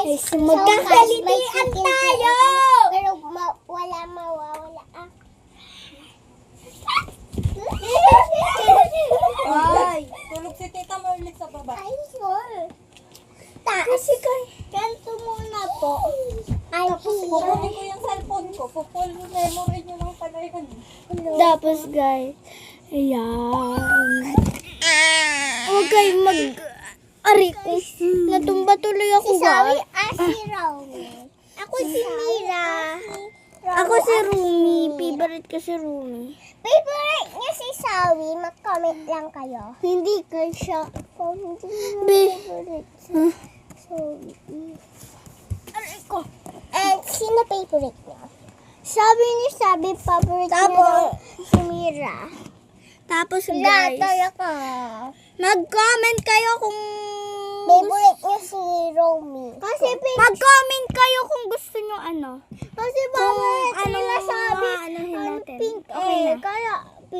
guys. Magkakalitian tayo. Pero wala mawawala. Ay, tulog si Tita Marlit sa baba. Ay, sure. Kasi kanto muna po. Ay, Kukunin ko yung cellphone ko. Full memory nyo lang pala yun. Tapos guys, ayan. Okay, Ari ko. Natumba tuloy ako si Sawi, guys. si Romy. Ako si Mira. Ako si Rumi. Favorite ko si Rumi. Favorite niya si Sawi, mag-comment lang kayo. Hindi ka siya. Kung hindi mo Be- favorite si Huh? Sawi. Aray ko. And sino favorite niya? Sabi favorite niya daw si Mira. Tapos guys, Talaga. mag-comment kayo kung Favorite niya si Romy. Kasi mag-comment kayo kung gusto nyo ano. Kasi Kung favorite ano nila sabi, anuhin natin. pink Okay na. Kaya